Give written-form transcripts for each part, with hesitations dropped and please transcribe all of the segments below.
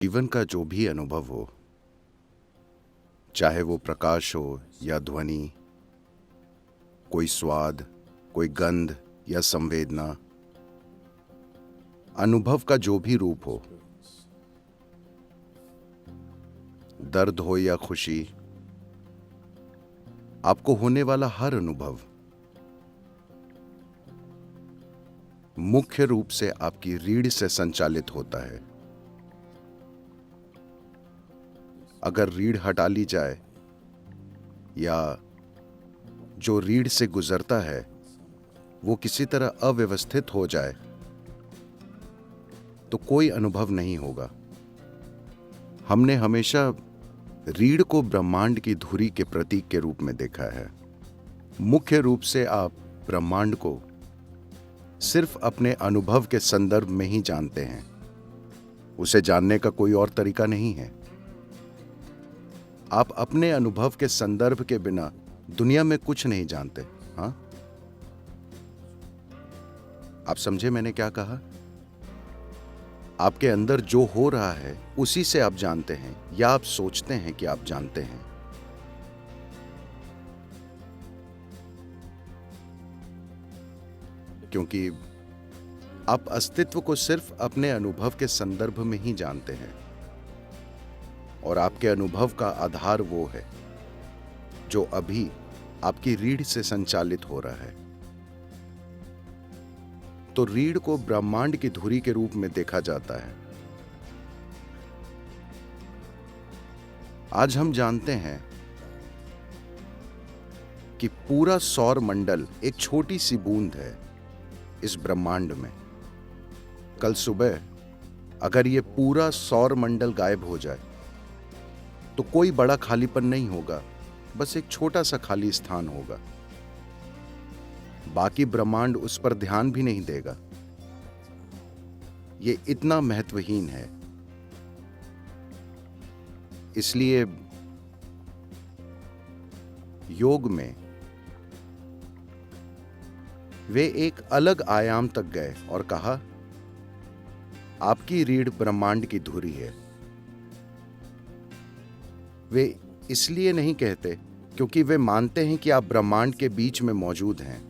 जीवन का जो भी अनुभव हो, चाहे वो प्रकाश हो या ध्वनि, कोई स्वाद, कोई गंध या संवेदना, अनुभव का जो भी रूप हो, दर्द हो या खुशी, आपको होने वाला हर अनुभव मुख्य रूप से आपकी रीढ़ से संचालित होता है। अगर रीढ़ हटा ली जाए या जो रीढ़ से गुजरता है वो किसी तरह अव्यवस्थित हो जाए तो कोई अनुभव नहीं होगा। हमने हमेशा रीढ़ को ब्रह्मांड की धुरी के प्रतीक के रूप में देखा है। मुख्य रूप से आप ब्रह्मांड को सिर्फ अपने अनुभव के संदर्भ में ही जानते हैं। उसे जानने का कोई और तरीका नहीं है। आप अपने अनुभव के संदर्भ के बिना दुनिया में कुछ नहीं जानते। हाँ, आप समझे मैंने क्या कहा? आपके अंदर जो हो रहा है उसी से आप जानते हैं या आप सोचते हैं कि आप जानते हैं। क्योंकि आप अस्तित्व को सिर्फ अपने अनुभव के संदर्भ में ही जानते हैं और आपके अनुभव का आधार वो है जो अभी आपकी रीढ़ से संचालित हो रहा है। तो रीढ़ को ब्रह्मांड की धुरी के रूप में देखा जाता है। आज हम जानते हैं कि पूरा सौर मंडल एक छोटी सी बूंद है इस ब्रह्मांड में। कल सुबह अगर ये पूरा सौर मंडल गायब हो जाए तो कोई बड़ा खालीपन नहीं होगा, बस एक छोटा सा खाली स्थान होगा। बाकी ब्रह्मांड उस पर ध्यान भी नहीं देगा। ये इतना महत्वहीन है। इसलिए योग में वे एक अलग आयाम तक गए और कहा, आपकी रीढ़ ब्रह्मांड की धुरी है। वे इसलिए नहीं कहते क्योंकि वे मानते हैं कि आप ब्रह्मांड के बीच में मौजूद हैं,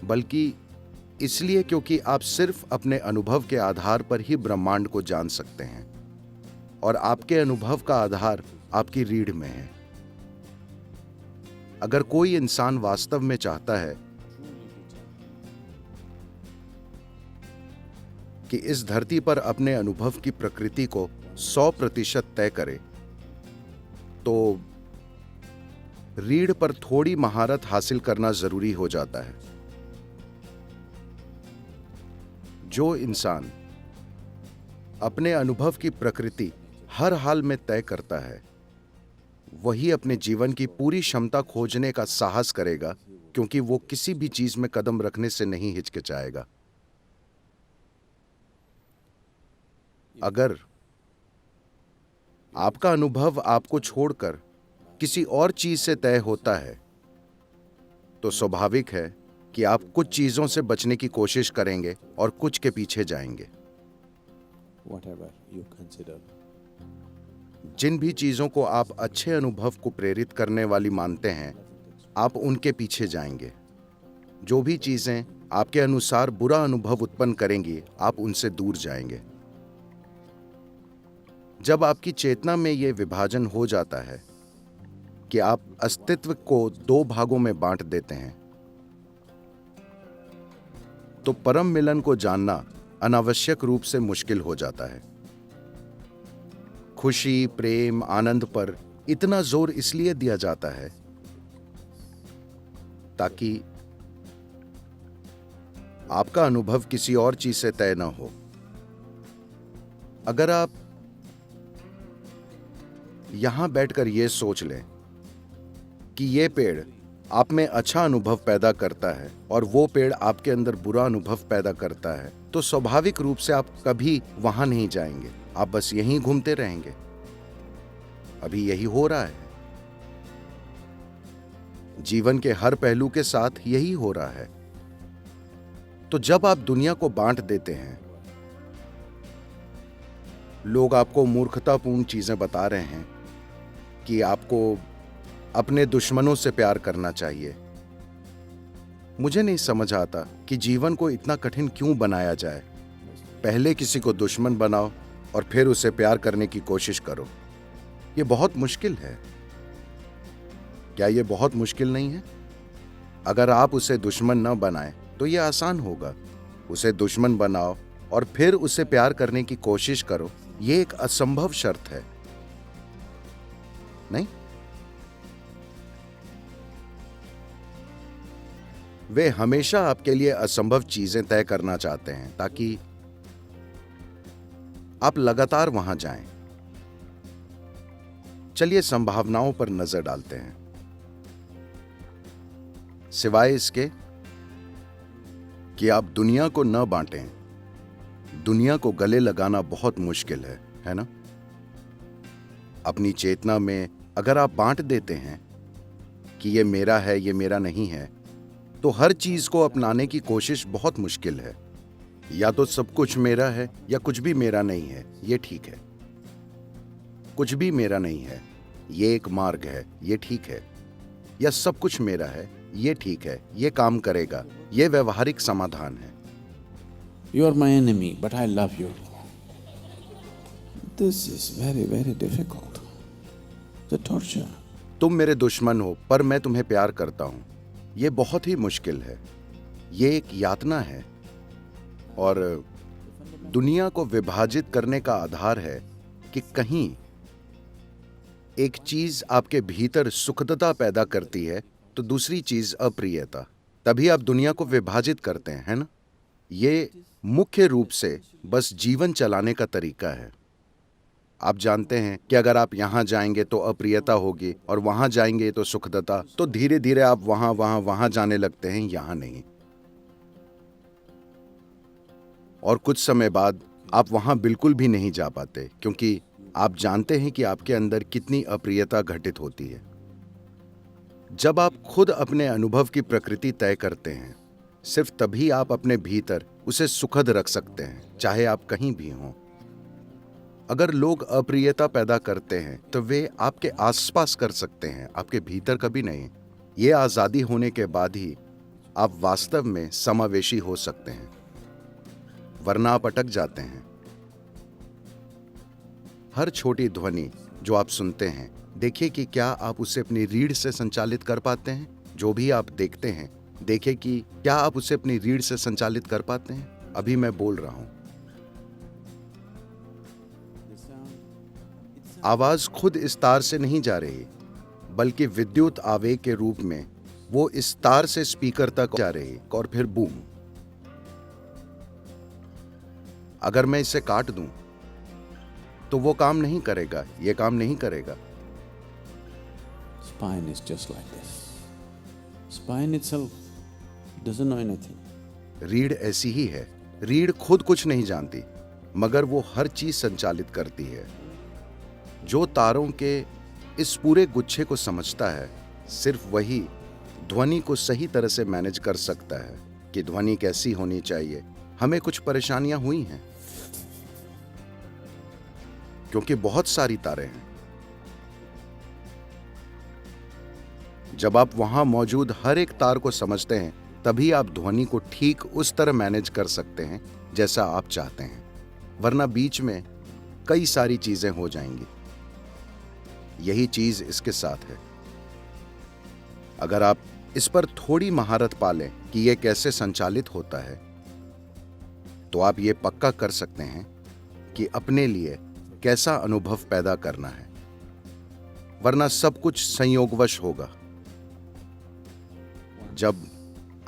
बल्कि इसलिए क्योंकि आप सिर्फ अपने अनुभव के आधार पर ही ब्रह्मांड को जान सकते हैं और आपके अनुभव का आधार आपकी रीढ़ में है। अगर कोई इंसान वास्तव में चाहता है कि इस धरती पर अपने अनुभव की प्रकृति को 100% तय करे, तो रीढ़ पर थोड़ी महारत हासिल करना जरूरी हो जाता है। जो इंसान अपने अनुभव की प्रकृति हर हाल में तय करता है, वही अपने जीवन की पूरी क्षमता खोजने का साहस करेगा, क्योंकि वो किसी भी चीज में कदम रखने से नहीं हिचकिचाएगा। अगर आपका अनुभव आपको छोड़कर किसी और चीज से तय होता है, तो स्वाभाविक है कि आप कुछ चीजों से बचने की कोशिश करेंगे और कुछ के पीछे जाएंगे। whatever you consider. जिन भी चीजों को आप अच्छे अनुभव को प्रेरित करने वाली मानते हैं, आप उनके पीछे जाएंगे। जो भी चीजें आपके अनुसार बुरा अनुभव उत्पन्न करेंगी, आप उनसे दूर जाएंगे। जब आपकी चेतना में यह विभाजन हो जाता है कि आप अस्तित्व को 2 भागों में बांट देते हैं, तो परम मिलन को जानना अनावश्यक रूप से मुश्किल हो जाता है। खुशी, प्रेम, आनंद पर इतना जोर इसलिए दिया जाता है ताकि आपका अनुभव किसी और चीज से तय न हो। अगर आप यहां बैठकर यह सोच लें कि यह पेड़ आप में अच्छा अनुभव पैदा करता है और वो पेड़ आपके अंदर बुरा अनुभव पैदा करता है, तो स्वाभाविक रूप से आप कभी वहां नहीं जाएंगे। आप बस यहीं घूमते रहेंगे। अभी यही हो रहा है। जीवन के हर पहलू के साथ यही हो रहा है। तो जब आप दुनिया को बांट देते हैं लोग आपको मूर्खतापूर्ण चीजें बता रहे हैं कि आपको अपने दुश्मनों से प्यार करना चाहिए। मुझे नहीं समझ आता कि जीवन को इतना कठिन क्यों बनाया जाए। पहले किसी को दुश्मन बनाओ और फिर उसे प्यार करने की कोशिश करो। ये बहुत मुश्किल है। क्या ये बहुत मुश्किल नहीं है? अगर आप उसे दुश्मन न बनाएं तो ये आसान होगा। उसे दुश्मन बनाओ और फिर उसे प्यार करने की कोशिश करो। ये एक असंभव शर्त है, नहीं? वे हमेशा आपके लिए असंभव चीजें तय करना चाहते हैं ताकि आप लगातार वहां जाएं। चलिए संभावनाओं पर नजर डालते हैं। सिवाय इसके कि आप दुनिया को न बांटें, दुनिया को गले लगाना बहुत मुश्किल है ना? अपनी चेतना में अगर आप बांट देते हैं कि ये मेरा है, ये मेरा नहीं है, तो हर चीज को अपनाने की कोशिश बहुत मुश्किल है। या तो सब कुछ मेरा है या कुछ भी मेरा नहीं है, ये ठीक है। कुछ भी मेरा नहीं है, ये एक मार्ग है, ये ठीक है। या सब कुछ मेरा है, ये ठीक है, ये काम करेगा, ये व्यवहारिक समाधान है। You are my enemy, but I love you. This is very, very difficult. The torture. तुम मेरे दुश्मन हो पर मैं तुम्हें प्यार करता हूं, ये बहुत ही मुश्किल है। ये एक यातना है और दुनिया को विभाजित करने का आधार है कि कहीं एक चीज आपके भीतर सुखदता पैदा करती है तो दूसरी चीज अप्रियता। तभी आप दुनिया को विभाजित करते हैं, है ना? ये मुख्य रूप से बस जीवन चलाने का तरीका है। आप जानते हैं कि अगर आप यहां जाएंगे तो अप्रियता होगी और वहां जाएंगे तो सुखदता, तो धीरे धीरे आप वहां जाने लगते हैं, यहां नहीं। और कुछ समय बाद आप वहां बिल्कुल भी नहीं जा पाते क्योंकि आप जानते हैं कि आपके अंदर कितनी अप्रियता घटित होती है। जब आप खुद अपने अनुभव की प्रकृति तय करते हैं, सिर्फ तभी आप अपने भीतर उसे सुखद रख सकते हैं, चाहे आप कहीं भी हों। अगर लोग अप्रियता पैदा करते हैं तो वे आपके आसपास कर सकते हैं, आपके भीतर कभी नहीं। ये आजादी होने के बाद ही आप वास्तव में समावेशी हो सकते हैं, वरना आप अटक जाते हैं। हर छोटी ध्वनि जो आप सुनते हैं, देखिए कि क्या आप उसे अपनी रीढ़ से संचालित कर पाते हैं। जो भी आप देखते हैं, देखें कि क्या आप उसे अपनी रीढ़ से संचालित कर पाते हैं। अभी मैं बोल रहा हूं, आवाज खुद इस तार से नहीं जा रही, बल्कि विद्युत आवेग के रूप में वो इस तार से स्पीकर तक जा रही और फिर बूम। अगर मैं इसे काट दूं तो वो काम नहीं करेगा, ये काम नहीं करेगा। Spine is just like this. Spine itself doesn't know anything. रीढ़ ऐसी ही है। रीढ़ खुद कुछ नहीं जानती, मगर वो हर चीज संचालित करती है। जो तारों के इस पूरे गुच्छे को समझता है, सिर्फ वही ध्वनि को सही तरह से मैनेज कर सकता है कि ध्वनि कैसी होनी चाहिए। हमें कुछ परेशानियां हुई हैं क्योंकि बहुत सारी तारें हैं। जब आप वहां मौजूद हर एक तार को समझते हैं, तभी आप ध्वनि को ठीक उस तरह मैनेज कर सकते हैं जैसा आप चाहते हैं, वरना बीच में कई सारी चीजें हो जाएंगी। यही चीज इसके साथ है। अगर आप इस पर थोड़ी महारत पालें कि यह कैसे संचालित होता है, तो आप ये पक्का कर सकते हैं कि अपने लिए कैसा अनुभव पैदा करना है, वरना सब कुछ संयोगवश होगा। जब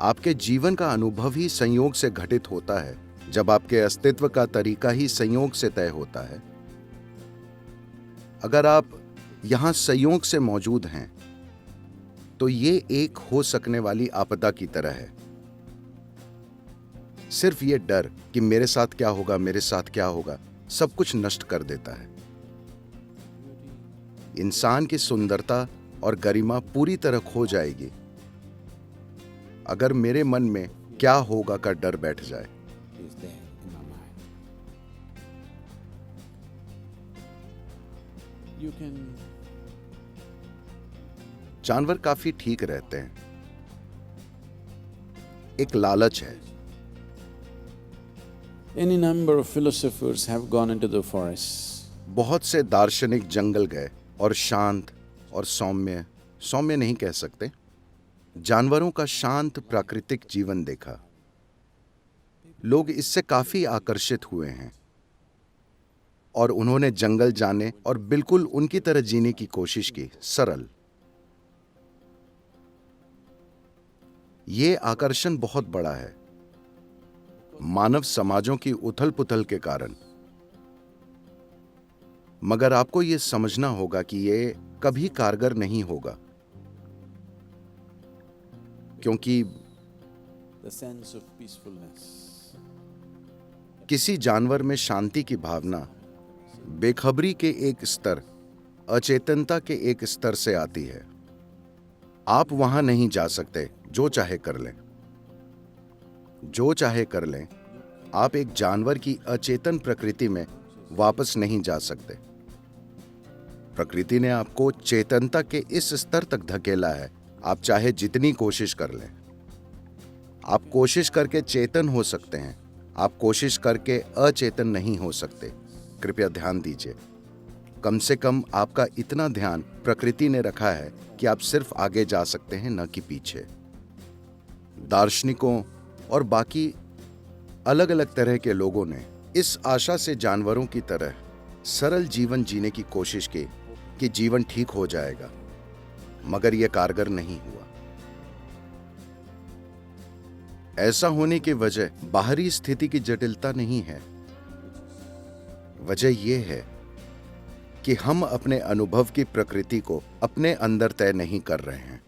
आपके जीवन का अनुभव ही संयोग से घटित होता है, जब आपके अस्तित्व का तरीका ही संयोग से तय होता है, अगर आप यहां संयोग से मौजूद हैं, तो ये एक हो सकने वाली आपदा की तरह है। सिर्फ ये डर कि मेरे साथ क्या होगा, मेरे साथ क्या होगा, सब कुछ नष्ट कर देता है। इंसान की सुंदरता और गरिमा पूरी तरह खो जाएगी अगर मेरे मन में क्या होगा का डर बैठ जाए। Is there in my mind. you can जानवर काफी ठीक रहते हैं। एक लालच है। any number of philosophers have gone into the forests. बहुत से दार्शनिक जंगल गए और शांत और सौम्य नहीं कह सकते, जानवरों का शांत प्राकृतिक जीवन देखा। लोग इससे काफी आकर्षित हुए हैं और उन्होंने जंगल जाने और बिल्कुल उनकी तरह जीने की कोशिश की, सरल। ये आकर्षण बहुत बड़ा है मानव समाजों की उथल पुथल के कारण, मगर आपको यह समझना होगा कि यह कभी कारगर नहीं होगा, क्योंकि The sense of peacefulness. किसी जानवर में शांति की भावना बेखबरी के एक स्तर, अचेतनता के एक स्तर से आती है। आप वहां नहीं जा सकते, जो चाहे कर लें। जो चाहे कर लें, आप एक जानवर की अचेतन प्रकृति में वापस नहीं जा सकते। प्रकृति ने आपको चेतनता के इस स्तर तक धकेला है, आप चाहे जितनी कोशिश कर लें। आप कोशिश करके चेतन हो सकते हैं, आप कोशिश करके अचेतन नहीं हो सकते। कृपया ध्यान दीजिए, कम से कम आपका इतना ध्यान प्रकृति ने रखा है कि आप सिर्फ आगे जा सकते हैं, न कि पीछे। दार्शनिकों और बाकी अलग अलग तरह के लोगों ने इस आशा से जानवरों की तरह सरल जीवन जीने की कोशिश की कि जीवन ठीक हो जाएगा, मगर यह कारगर नहीं हुआ। ऐसा होने की वजह बाहरी स्थिति की जटिलता नहीं है। वजह यह है कि हम अपने अनुभव की प्रकृति को अपने अंदर तय नहीं कर रहे हैं।